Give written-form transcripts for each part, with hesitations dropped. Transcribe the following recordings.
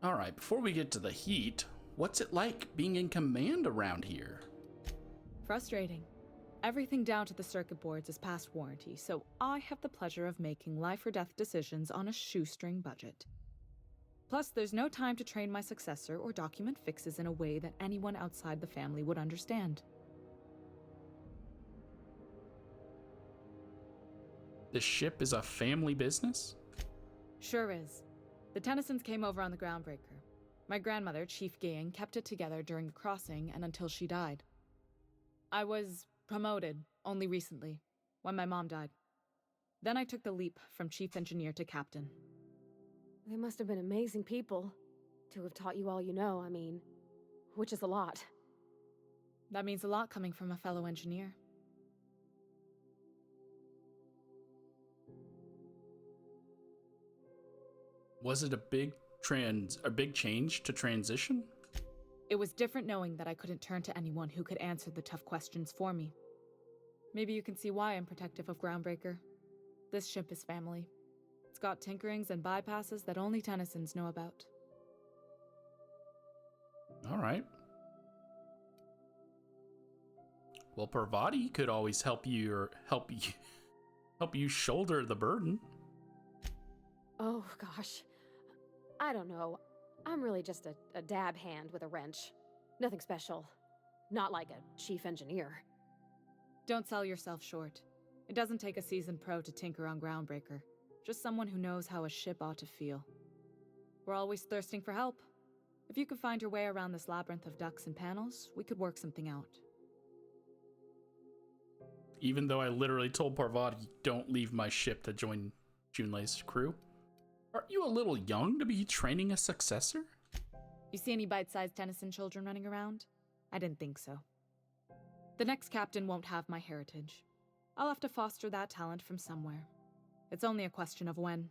All right, before we get to the heat, what's it like being in command around here? Frustrating. Everything down to the circuit boards is past warranty, so I have the pleasure of making life or death decisions on a shoestring budget. Plus, there's no time to train my successor or document fixes in a way that anyone outside the family would understand. This ship is a family business? Sure is. The Tennysons came over on the Groundbreaker. My grandmother, Chief Gaying, kept it together during the crossing and until she died. I was promoted only recently, when my mom died. Then I took the leap from chief engineer to captain. They must have been amazing people to have taught you all you know, which is a lot. That means a lot coming from a fellow engineer. Was it a big change to transition? It was different knowing that I couldn't turn to anyone who could answer the tough questions for me. Maybe you can see why I'm protective of Groundbreaker. This ship is family. It's got tinkerings and bypasses that only Tennysons know about. All right. Well, Parvati could always help you shoulder the burden. Oh, gosh. I don't know. I'm really just a dab hand with a wrench. Nothing special. Not like a chief engineer. Don't sell yourself short. It doesn't take a seasoned pro to tinker on Groundbreaker. Just someone who knows how a ship ought to feel. We're always thirsting for help. If you could find your way around this labyrinth of ducts and panels, we could work something out. Even though I literally told Parvati, don't leave my ship to join Junlei's crew. Aren't you a little young to be training a successor? You see any bite-sized Tennyson children running around? I didn't think so. The next captain won't have my heritage. I'll have to foster that talent from somewhere. It's only a question of when.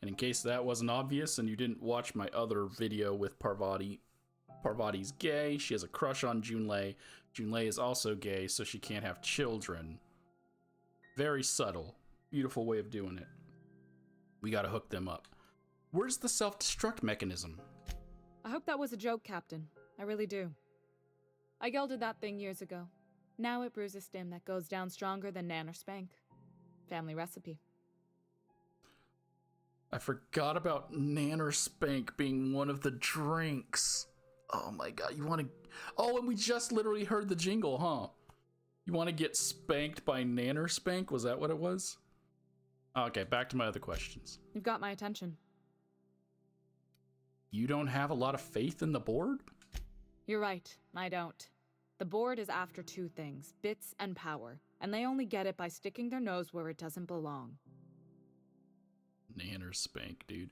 And in case that wasn't obvious and you didn't watch my other video with Parvati, Parvati's gay, she has a crush on Junlei. Junlei is also gay, so she can't have children. Very subtle. Beautiful way of doing it. We gotta hook them up. Where's the self-destruct mechanism? I hope that was a joke, Captain. I really do. I gelded that thing years ago. Now it brews a stim that goes down stronger than Nan or Spank. Family recipe. I forgot about Nan or Spank being one of the drinks. Oh my god, you wanna... Oh, and we just literally heard the jingle, huh? You wanna get spanked by Nan or Spank? Was that what it was? Okay, back to my other questions. You've got my attention. You don't have a lot of faith in the board? You're right, I don't. The board is after two things, bits and power, and they only get it by sticking their nose where it doesn't belong. Nan or Spank, dude.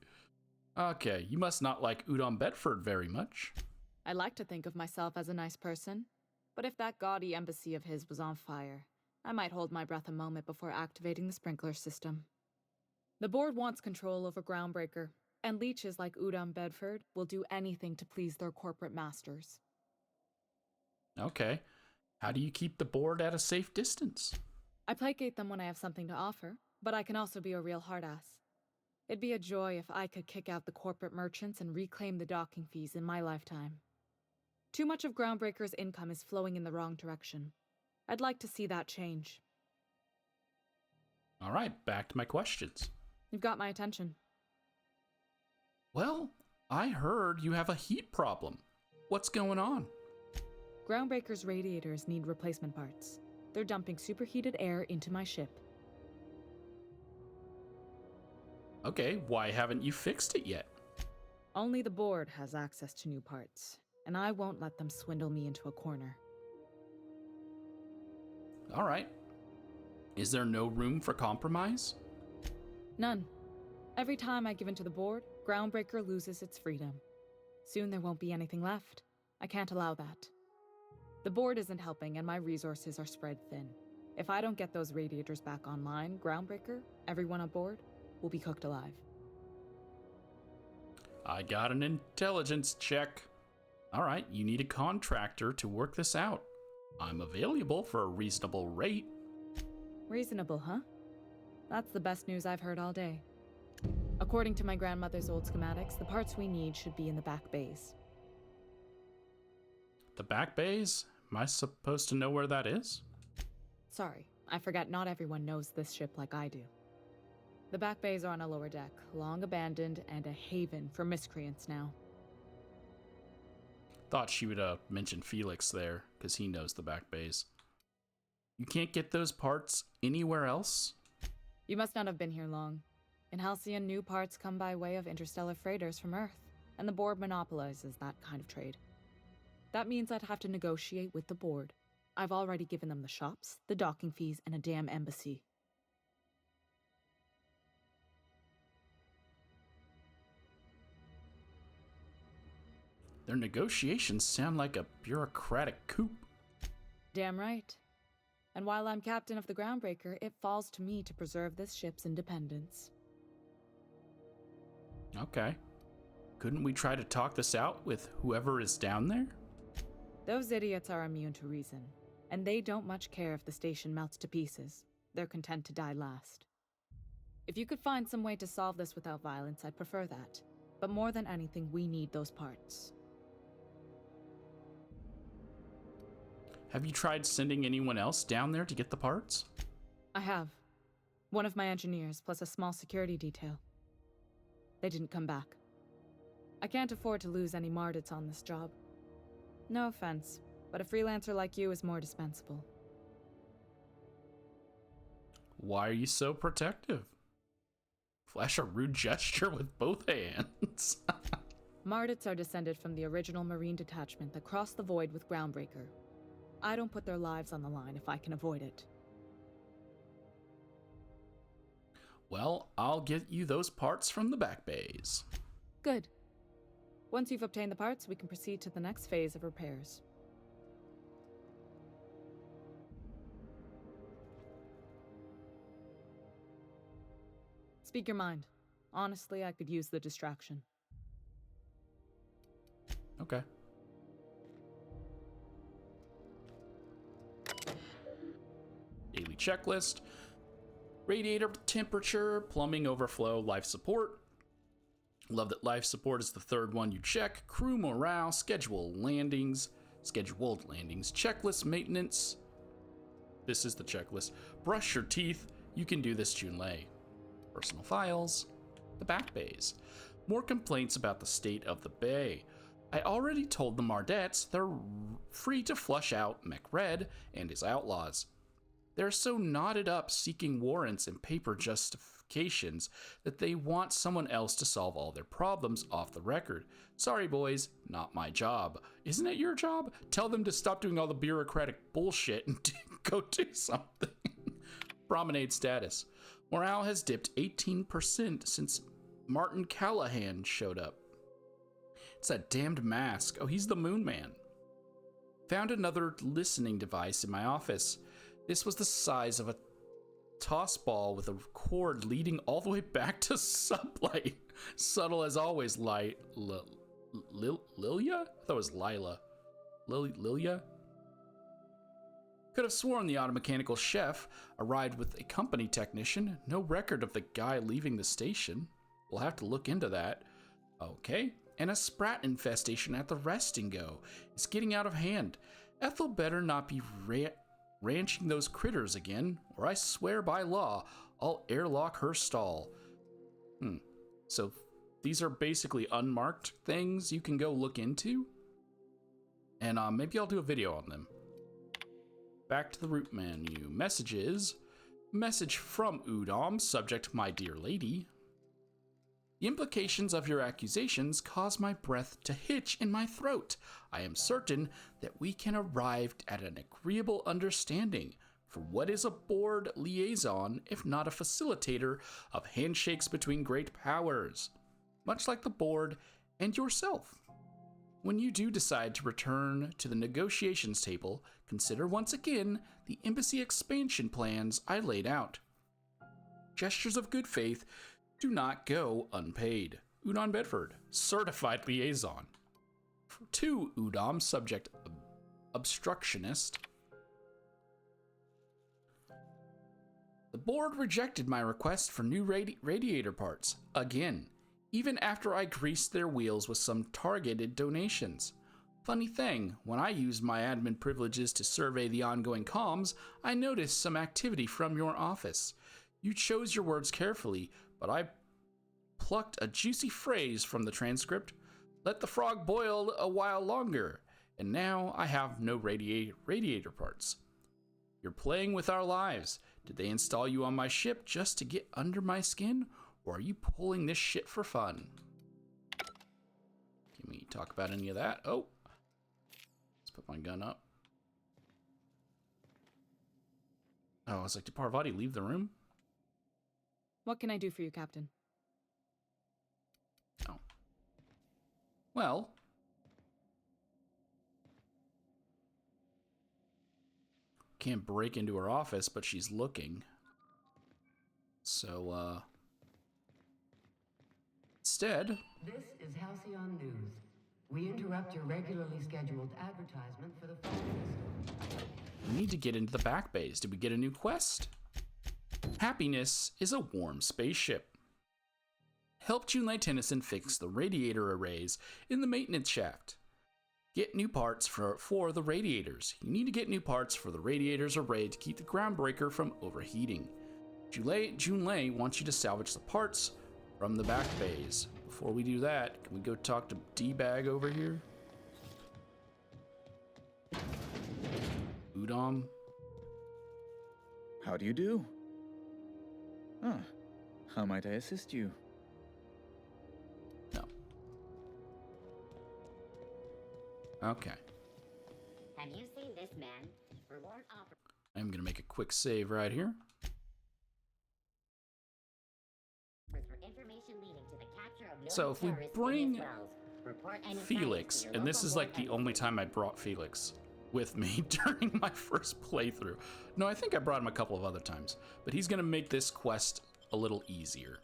Okay, you must not like Udon Bedford very much. I like to think of myself as a nice person, but if that gaudy embassy of his was on fire, I might hold my breath a moment before activating the sprinkler system. The board wants control over Groundbreaker, and leeches like Udon Bedford will do anything to please their corporate masters. Okay. How do you keep the board at a safe distance? I placate them when I have something to offer, but I can also be a real hard-ass. It'd be a joy if I could kick out the corporate merchants and reclaim the docking fees in my lifetime. Too much of Groundbreaker's income is flowing in the wrong direction. I'd like to see that change. All right, back to my questions. You've got my attention. Well, I heard you have a heat problem. What's going on? Groundbreaker's radiators need replacement parts. They're dumping superheated air into my ship. Okay, why haven't you fixed it yet? Only the board has access to new parts, and I won't let them swindle me into a corner. All right. Is there no room for compromise? None. Every time I give in to the board, Groundbreaker loses its freedom. Soon there won't be anything left. I can't allow that. The board isn't helping and my resources are spread thin. If I don't get those radiators back online, Groundbreaker, everyone aboard, will be cooked alive. I got an intelligence check. All right, you need a contractor to work this out. I'm available for a reasonable rate. Reasonable, huh? That's the best news I've heard all day. A According to my grandmother's old schematics, the parts we need should be in the back bays. The back bays? Am I supposed to know where that is? Sorry, I forgot not everyone knows this ship like I do. The back bays are on a lower deck, long abandoned and a haven for miscreants now. Thought she would mention Felix there, because he knows the back bays. You can't get those parts anywhere else? You must not have been here long. In Halcyon, new parts come by way of interstellar freighters from Earth, and the board monopolizes that kind of trade. That means I'd have to negotiate with the board. I've already given them the shops, the docking fees, and a damn embassy. Their negotiations sound like a bureaucratic coup. Damn right. And while I'm captain of the Groundbreaker, it falls to me to preserve this ship's independence. Okay. Couldn't we try to talk this out with whoever is down there? Those idiots are immune to reason, and they don't much care if the station melts to pieces. They're content to die last. If you could find some way to solve this without violence, I'd prefer that. But more than anything, we need those parts. Have you tried sending anyone else down there to get the parts? I have. One of my engineers, plus a small security detail. They didn't come back. I can't afford to lose any Mardits on this job. No offense, but a freelancer like you is more dispensable. Why are you so protective? Flash a rude gesture with both hands. Mardits are descended from the original Marine detachment that crossed the void with Groundbreaker. I don't put their lives on the line if I can avoid it. Well, I'll get you those parts from the back bays. Good. Once you've obtained the parts, we can proceed to the next phase of repairs. Speak your mind. Honestly, I could use the distraction. Okay. Daily checklist. Radiator temperature, plumbing overflow, life support. Love that life support is the third one you check. Crew morale, scheduled landings, checklist maintenance. This is the checklist. Brush your teeth. You can do this, Junlei. Personal files, the back bays. More complaints about the state of the bay. I already told the Mardettes they're free to flush out Mech Red and his outlaws. They're so knotted up seeking warrants and paper justifications that they want someone else to solve all their problems off the record. Sorry, boys, not my job. Isn't it your job? Tell them to stop doing all the bureaucratic bullshit and go do something. Promenade status. Morale has dipped 18% since Martin Callahan showed up. It's that damned mask. Oh, he's the Moon Man. Found another listening device in my office. This was the size of a toss ball with a cord leading all the way back to sublight. Subtle as always, light. Lilia? I thought it was Lila. Lilia? Could have sworn the automechanical chef arrived with a company technician. No record of the guy leaving the station. We'll have to look into that. Okay. And a sprat infestation at the rest and go. It's getting out of hand. Ethel better not be ranching those critters again, or I swear by law, I'll airlock her stall. So these are basically unmarked things you can go look into? And maybe I'll do a video on them. Back to the root menu. Messages. Message from Udom, subject my dear lady. The implications of your accusations cause my breath to hitch in my throat. I am certain that we can arrive at an agreeable understanding for what is a board liaison if not a facilitator of handshakes between great powers, much like the board and yourself. When you do decide to return to the negotiations table, consider once again the embassy expansion plans I laid out. Gestures of good faith do not go unpaid. Udon Bedford, certified liaison. To Udom, subject obstructionist. The board rejected my request for new radiator parts, again, even after I greased their wheels with some targeted donations. Funny thing, when I used my admin privileges to survey the ongoing comms, I noticed some activity from your office. You chose your words carefully, but I plucked a juicy phrase from the transcript. Let the frog boil a while longer, and now I have no radiator parts. You're playing with our lives. Did they install you on my ship just to get under my skin, or are you pulling this shit for fun? Can we talk about any of that? Oh, let's put my gun up. Oh, I was like, did Parvati leave the room? What can I do for you, Captain? Oh. Well, can't break into her office, but she's looking. So, instead... This is Halcyon News. We interrupt your regularly scheduled advertisement for the following. We need to get into the back bays. Did we get a new quest? Happiness is a warm spaceship. Help Junlei Tennyson fix the radiator arrays in the maintenance shaft. Get new parts for the radiators. You need to get new parts for the radiators array to keep the groundbreaker from overheating. Junlei wants you to salvage the parts from the back bays. Before we do that, can we go talk to D-Bag over here? Udom? How do you do? Ah, how might I assist you? No. Okay. Have you seen this man? Reward offer. I'm gonna make a quick save right here. For information leading to the capture of So if we terrorists bring in his wells, report any Felix, sightings to your and this local is like board the only headquarters. time I brought Felix with me during my first playthrough. No, I think I brought him a couple of other times, but he's gonna make this quest a little easier.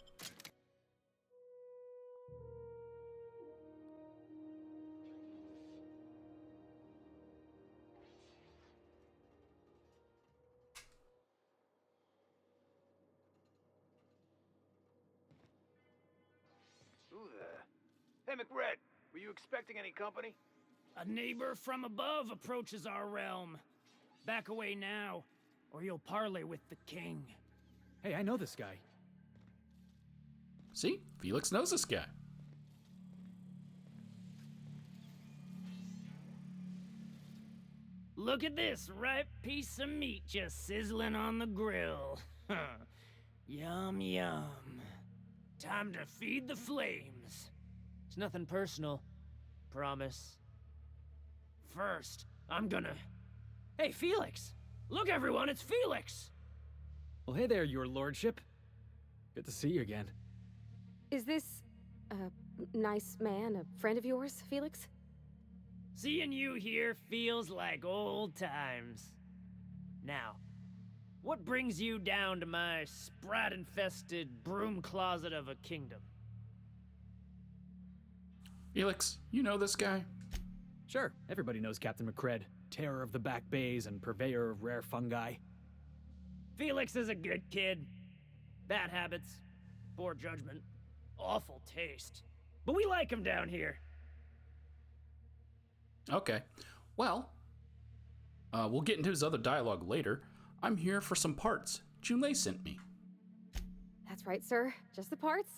Who there? Hey, McRed, were you expecting any company? A neighbor from above approaches our realm. Back away now, or you'll parley with the king. Hey, I know this guy. See? Felix knows this guy. Look at this ripe piece of meat just sizzling on the grill. Yum, yum. Time to feed the flames. It's nothing personal. Promise. First, I'm gonna... Hey, Felix! Look, everyone, it's Felix! Well, hey there, your lordship. Good to see you again. Is this a nice man, a friend of yours, Felix? Seeing you here feels like old times. Now, what brings you down to my sprat-infested broom closet of a kingdom? Felix, you know this guy? Sure, everybody knows Captain McCred, terror of the back bays and purveyor of rare fungi. Felix is a good kid. Bad habits, poor judgment, awful taste. But we like him down here. Okay. Well, we'll get into his other dialogue later. I'm here for some parts. Junlei sent me. That's right, sir. Just the parts.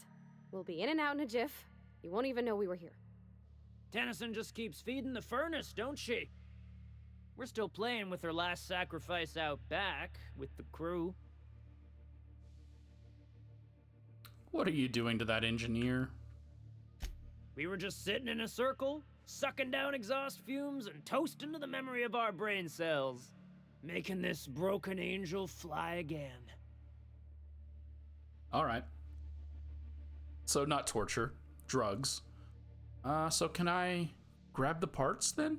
We'll be in and out in a jiff. You won't even know we were here. Tennyson just keeps feeding the furnace, don't she? We're still playing with her last sacrifice out back with the crew. What are you doing to that engineer? We were just sitting in a circle, sucking down exhaust fumes and toasting to the memory of our brain cells, making this broken angel fly again. All right. So not torture, drugs. So can I grab the parts then?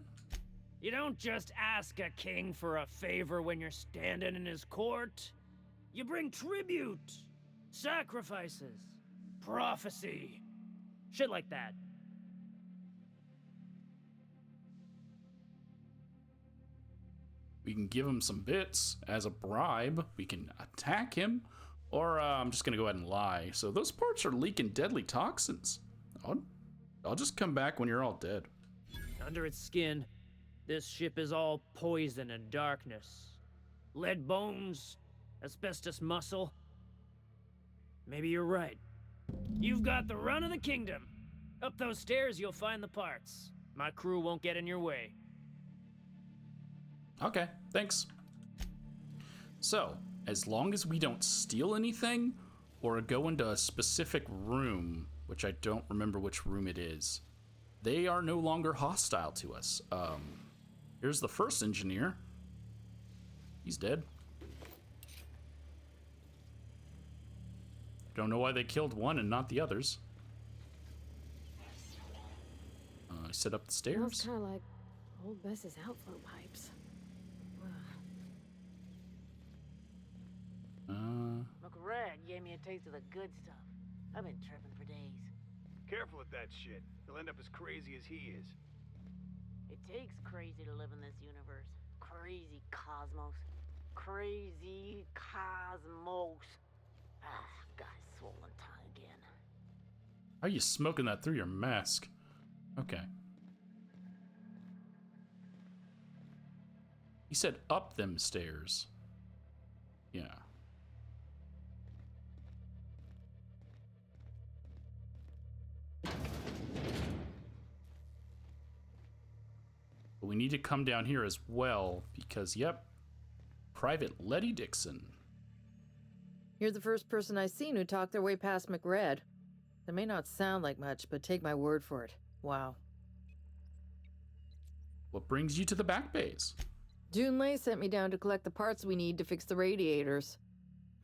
You don't just ask a king for a favor when you're standing in his court. You bring tribute, sacrifices, prophecy, shit like that. We can give him some bits as a bribe. We can attack him. Or I'm just going to go ahead and lie. So those parts are leaking deadly toxins. I'll just come back when you're all dead. Under its skin, this ship is all poison and darkness. Lead bones, asbestos muscle. Maybe you're right. You've got the run of the kingdom. Up those stairs, you'll find the parts. My crew won't get in your way. Okay, thanks. So, as long as we don't steal anything or go into a specific room, which I don't remember which room it is, they are no longer hostile to us. Here's the first engineer. He's dead. Don't know why they killed one and not the others. I set up the stairs. Smells kind of like old Bess's outflow pipes. McRed gave me a taste of the good stuff. I've been tripping for days. Careful with that shit. You'll end up as crazy as he is. It takes crazy to live in this universe. Crazy cosmos. Crazy cosmos. Ah, got a swollen tongue again. How are you smoking that through your mask? Okay. He said up them stairs. Yeah. But we need to come down here as well because, yep, Private Letty Dixon. You're the first person I've seen who talked their way past McRed. That may not sound like much, but take my word for it. Wow. What brings you to the back bays? Junlei sent me down to collect the parts we need to fix the radiators.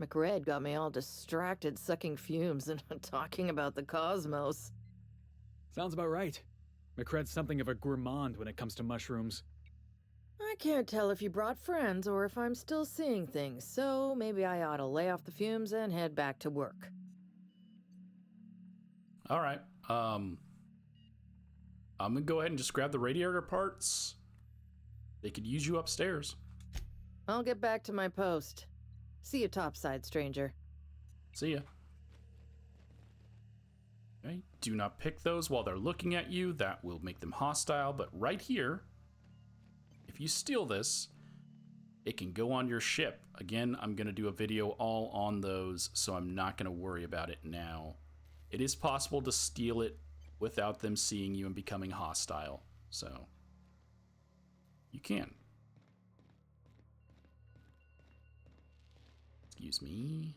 McRed got me all distracted sucking fumes and talking about the cosmos. Sounds about right. McRed's something of a gourmand when it comes to mushrooms. I can't tell if you brought friends or if I'm still seeing things, so maybe I ought to lay off the fumes and head back to work. All right. I'm gonna go ahead and just grab the radiator parts. They could use you upstairs. I'll get back to my post. See you topside, stranger. See ya. Okay. Do not pick those while they're looking at you. That will make them hostile. But right here, if you steal this, it can go on your ship. Again, I'm going to do a video all on those, so I'm not going to worry about it now. It is possible to steal it without them seeing you and becoming hostile. So, you can. Excuse me.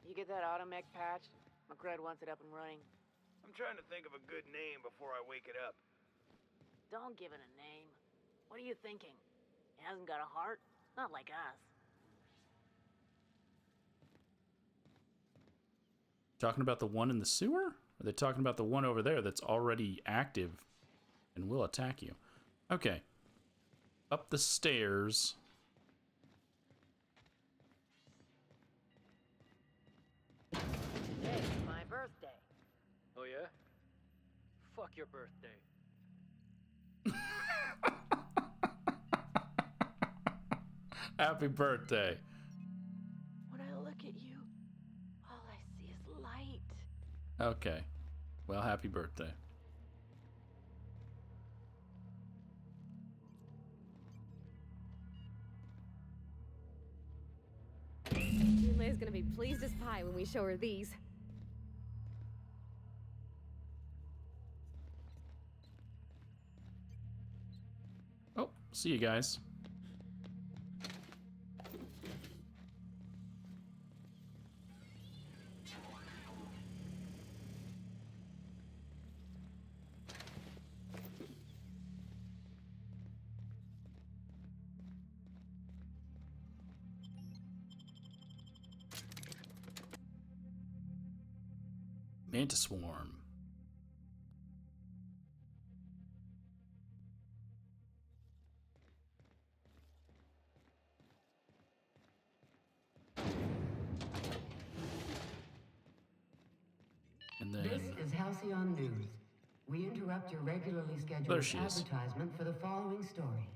You get that automech patch? McRed wants it up and running. I'm trying to think of a good name before I wake it up. Don't give it a name. What are you thinking? It hasn't got a heart? Not like us. Talking about the one in the sewer? Or are they talking about the one over there that's already active and will attack you? Okay. Up the stairs. Hey, it's my birthday. Oh yeah? Fuck your birthday. Happy birthday. When I look at you, all I see is light. Okay. Well, happy birthday. Junlei's gonna be pleased as pie when we show her these. Oh, see you guys. Manta Swarm. And then This is Halcyon News. We interrupt your regularly There scheduled she is. advertisement for the following story.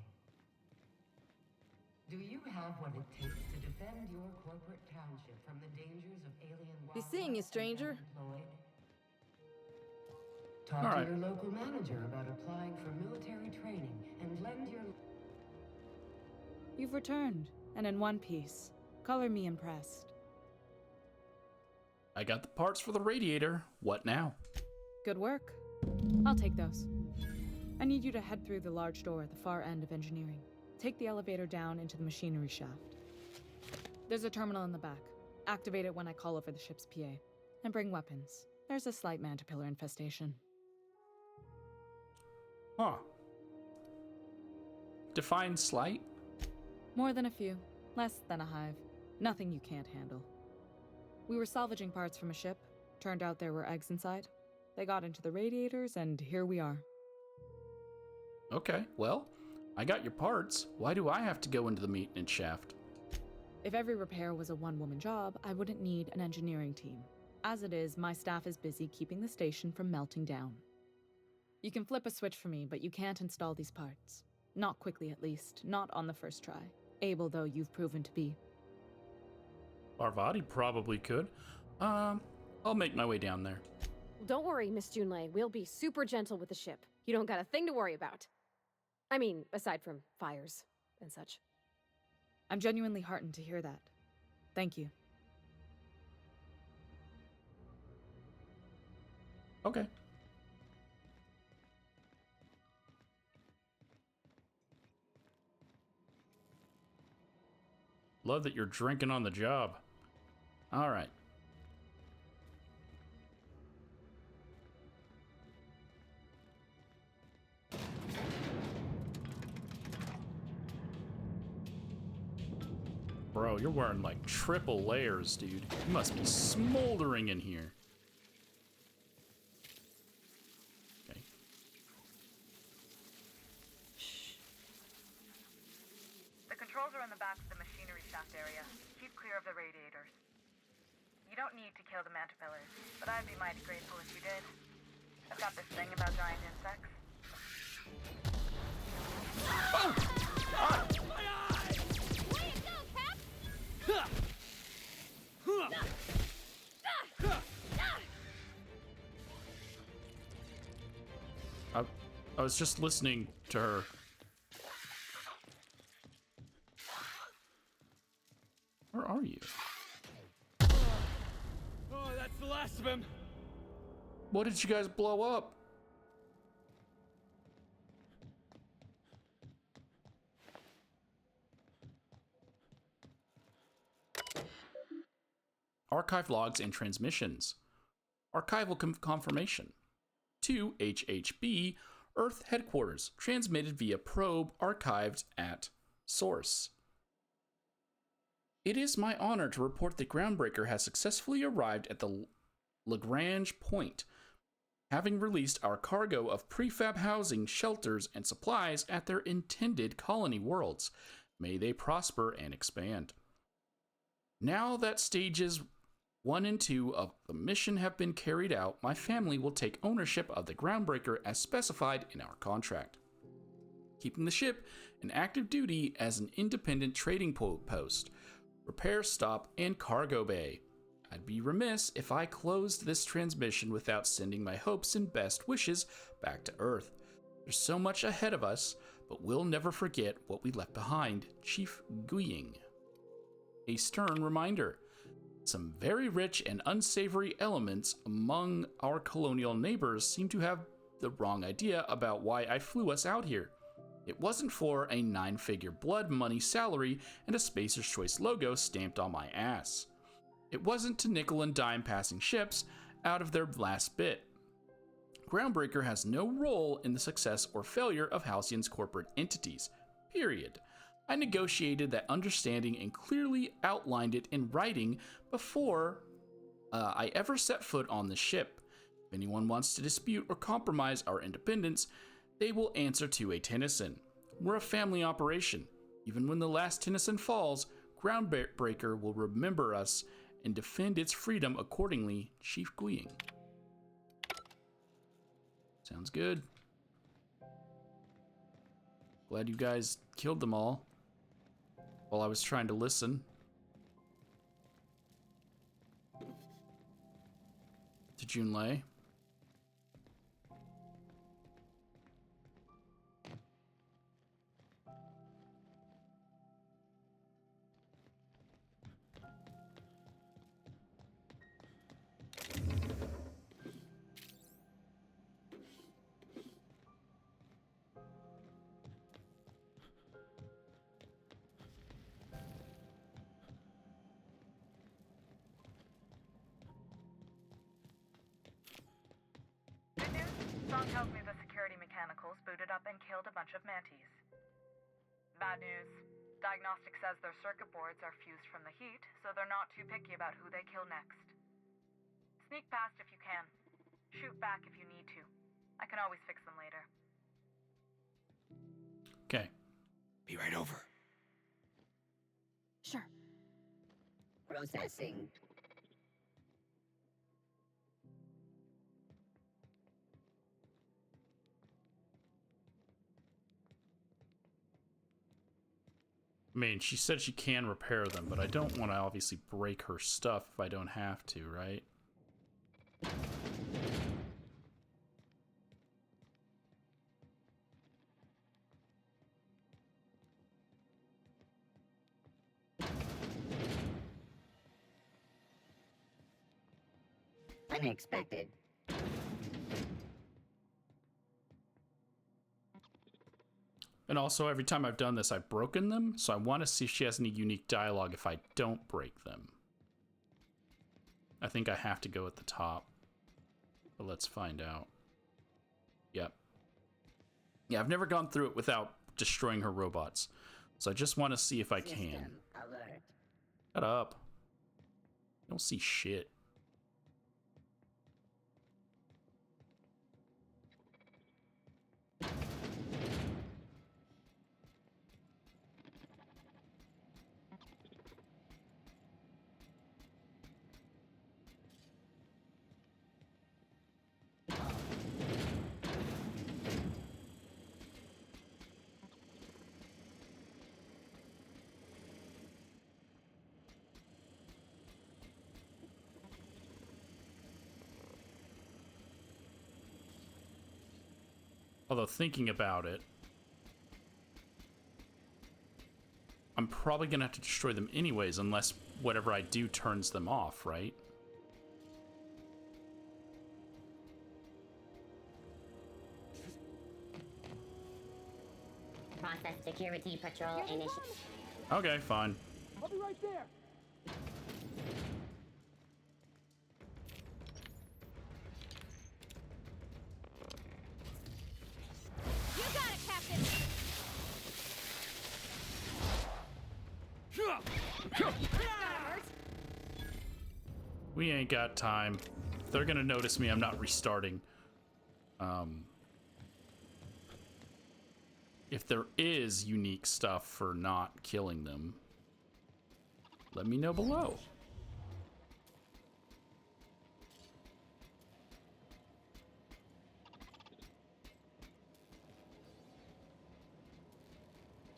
Do you have what it takes to defend your corporate township from the dangers of alien Be seeing you, wildlife and stranger. unemployed? Talk All to right. your local manager about applying for military training and lend your... You've returned, and in one piece. Color me impressed. I got the parts for the radiator. What now? Good work. I'll take those. I need you to head through the large door at the far end of engineering. Take the elevator down into the machinery shaft. There's a terminal in the back. Activate it when I call over the ship's PA. And bring weapons. There's a slight mantipillar infestation. Huh. Define slight? More than a few. Less than a hive. Nothing you can't handle. We were salvaging parts from a ship. Turned out there were eggs inside. They got into the radiators, and here we are. Okay, well, I got your parts. Why do I have to go into the maintenance shaft? If every repair was a one-woman job, I wouldn't need an engineering team. As it is, my staff is busy keeping the station from melting down. You can flip a switch for me, but you can't install these parts. Not quickly, at least. Not on the first try. Able though you've proven to be. Parvati probably could. I'll make my way down there. Don't worry, Miss Junlei. We'll be super gentle with the ship. You don't got a thing to worry about. I mean, aside from fires and such. I'm genuinely heartened to hear that. Thank you. Okay. Love that you're drinking on the job. All right. Bro, you're wearing like triple layers, dude. You must be smoldering in here. Okay. The controls are in the back of the machinery shaft area. Keep clear of the radiators. You don't need to kill the mantipellae, but I'd be mighty grateful if you did. I've got this thing about giant insects. Oh! Ah! I was just listening to her. Where are you? Oh, that's the last of him. What did you guys blow up? Archive logs and transmissions. Archival confirmation. To HHB, Earth headquarters, transmitted via probe archived at source. It is my honor to report that Groundbreaker has successfully arrived at the Lagrange point, having released our cargo of prefab housing, shelters, and supplies at their intended colony worlds. May they prosper and expand. Now that stages 1 and 2 of the mission have been carried out, my family will take ownership of the Groundbreaker as specified in our contract, keeping the ship in active duty as an independent trading post, repair stop, and cargo bay. I'd be remiss if I closed this transmission without sending my hopes and best wishes back to Earth. There's so much ahead of us, but we'll never forget what we left behind, Chief Guying. A stern reminder. Some very rich and unsavory elements among our colonial neighbors seem to have the wrong idea about why I flew us out here. It wasn't for a 9-figure blood money salary and a Spacer's Choice logo stamped on my ass. It wasn't to nickel and dime passing ships out of their last bit. Groundbreaker has no role in the success or failure of Halcyon's corporate entities, period. I negotiated that understanding and clearly outlined it in writing before I ever set foot on the ship. If anyone wants to dispute or compromise our independence, they will answer to a Tennyson. We're a family operation. Even when the last Tennyson falls, Groundbreaker will remember us and defend its freedom accordingly, Chief Guying. Sounds good. Glad you guys killed them all. while I was trying to listen to Junlei. Good news? Song tells me the security mechanicals booted up and killed a bunch of mantis. Bad news. Diagnostic says their circuit boards are fused from the heat, so they're not too picky about who they kill next. Sneak past if you can. Shoot back if you need to. I can always fix them later. Okay. Be right over. Sure. Processing. I mean, she said she can repair them, but I don't want to obviously break her stuff if I don't have to, right? Unexpected. And also, every time I've done this, I've broken them, so I want to see if she has any unique dialogue if I don't break them. I think I have to go at the top. But let's find out. Yep. Yeah, I've never gone through it without destroying her robots. So I just want to see if I can. System alert. Shut up. I don't see shit. Although thinking about it, I'm probably gonna have to destroy them anyways unless whatever I do turns them off, right? Process security patrol initiative. Okay, fine. I'll be right there. You got it, Captain! We ain't got time. If they're gonna notice me, I'm not restarting. If there is unique stuff for not killing them, let me know below.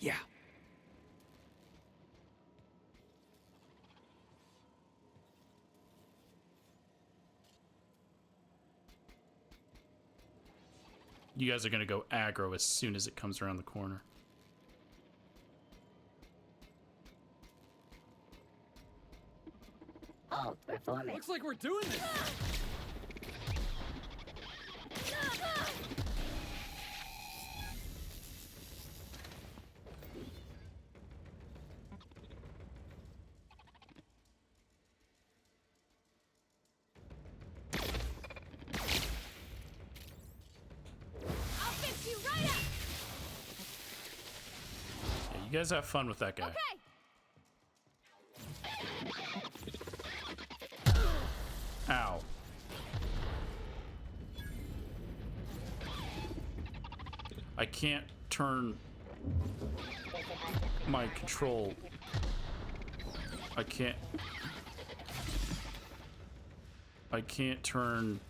Yeah. You guys are gonna go aggro as soon as it comes around the corner. Alt performance. Looks like we're doing this. I'll fix you right up! Yeah, you guys have fun with that guy. Okay! Ow. I can't turn my control. I can't turn.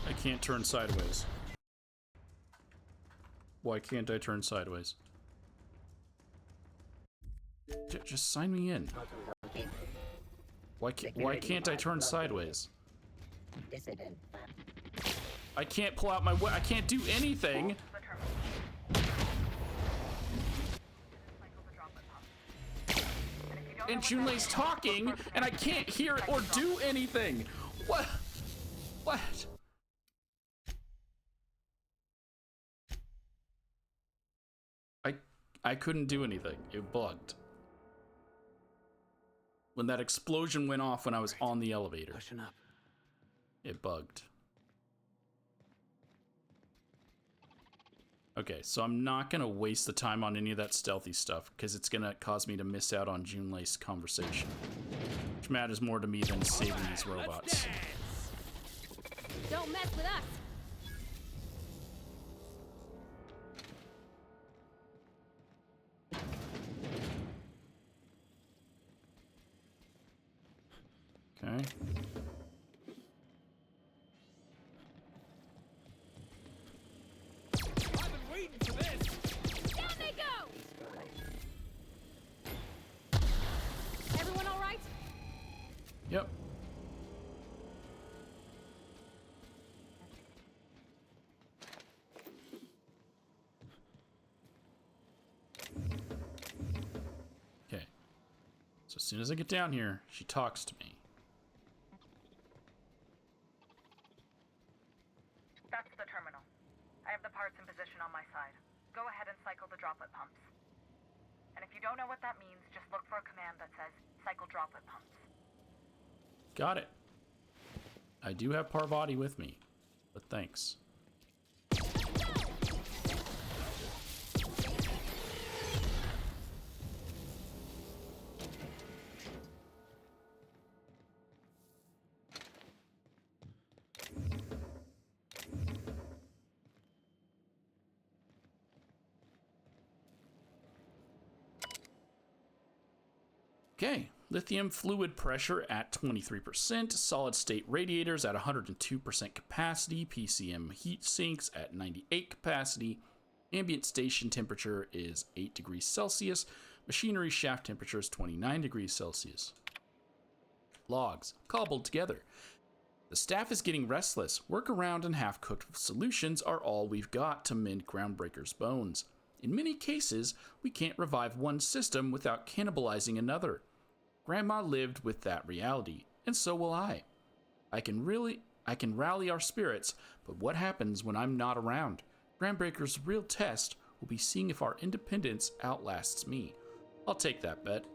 I can't turn sideways. Why can't I turn sideways? Just sign me in. Why can't I turn sideways? I can't pull out my I can't do anything. And Junlei's talking, and I can't hear it or do anything. What? What? I couldn't do anything. It bugged. When that explosion went off when I was on the elevator. Pushing up. It bugged. Okay, so I'm not gonna waste the time on any of that stealthy stuff because it's gonna cause me to miss out on Junlei's conversation, which matters more to me than saving these robots. Don't mess with us. Okay. I've been waiting for this. Down they go. Everyone all right? Yep. Okay. So as soon as I get down here, she talks to me. That's the terminal. I have the parts in position on my side. Go ahead and cycle the droplet pumps. And if you don't know what that means, just look for a command that says, cycle droplet pumps. Got it. I do have Parvati with me, but thanks. Okay, lithium fluid pressure at 23%, solid state radiators at 102% capacity, PCM heat sinks at 98 capacity, ambient station temperature is 8 degrees Celsius, machinery shaft temperature is 29 degrees Celsius. Logs, cobbled together. The staff is getting restless. Workaround and half-cooked solutions are all we've got to mend Groundbreaker's bones. In many cases, we can't revive one system without cannibalizing another. Grandma lived with that reality, and so will I. I can rally our spirits, but what happens when I'm not around? Groundbreaker's real test will be seeing if our independence outlasts me. I'll take that bet.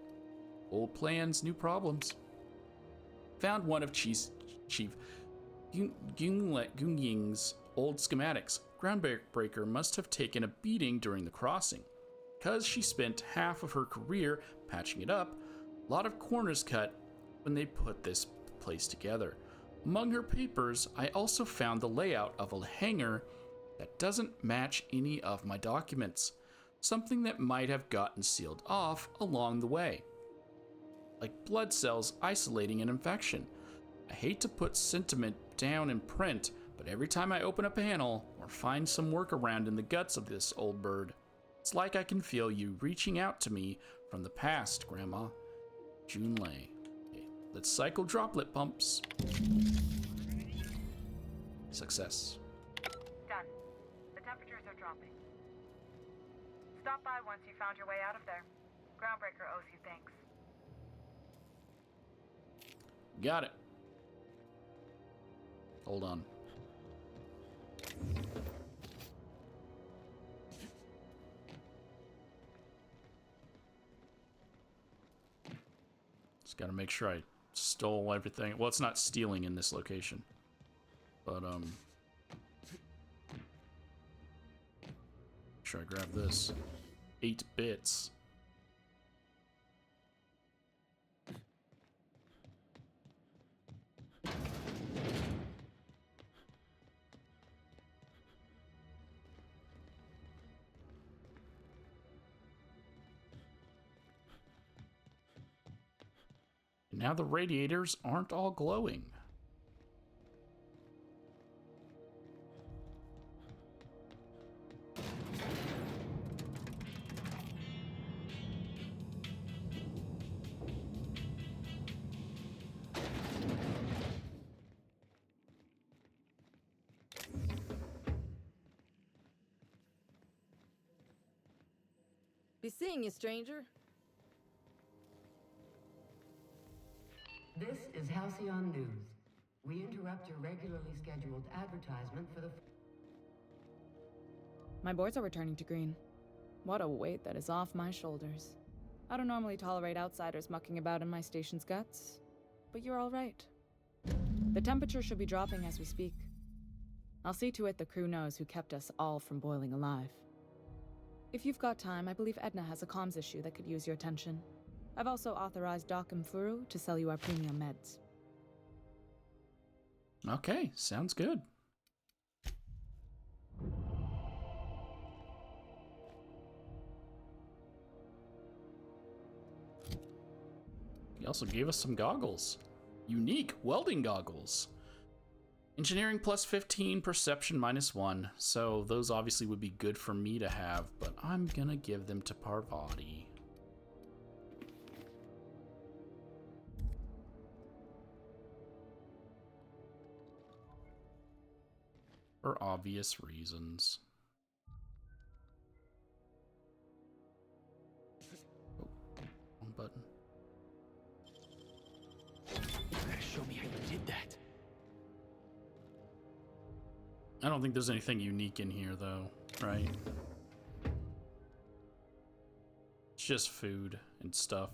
Old plans, new problems. Found one of Chief Gungying's old schematics. Groundbreaker must have taken a beating during the crossing. Because she spent half of her career patching it up, a lot of corners cut when they put this place together. Among her papers, I also found the layout of a hangar that doesn't match any of my documents. Something that might have gotten sealed off along the way. Like blood cells isolating an infection. I hate to put sentiment down in print, but every time I open a panel or find some workaround in the guts of this old bird, it's like I can feel you reaching out to me from the past, Grandma. Junlei. Okay, let's cycle droplet pumps. Success. Done. The temperatures are dropping. Stop by once you found your way out of there. Groundbreaker owes you thanks. Got it. Hold on. Just gotta make sure I stole everything. Well, it's not stealing in this location. But, make sure I grab this. 8 bits. Now the radiators aren't all glowing. Be seeing you, stranger. This is Halcyon News. We interrupt your regularly scheduled advertisement for the... My boards are returning to green. What a weight that is off my shoulders. I don't normally tolerate outsiders mucking about in my station's guts, but you're all right. The temperature should be dropping as we speak. I'll see to it the crew knows who kept us all from boiling alive. If you've got time, I believe Edna has a comms issue that could use your attention. I've also authorized Doc and Furu to sell you our premium meds. Okay, sounds good. He also gave us some goggles. Unique welding goggles. Engineering plus 15, perception minus 1. So those obviously would be good for me to have, but I'm gonna give them to Parvati. For obvious reasons. Oh, wrong button. You gotta show me how you did that. I don't think there's anything unique in here, though, right? It's just food and stuff.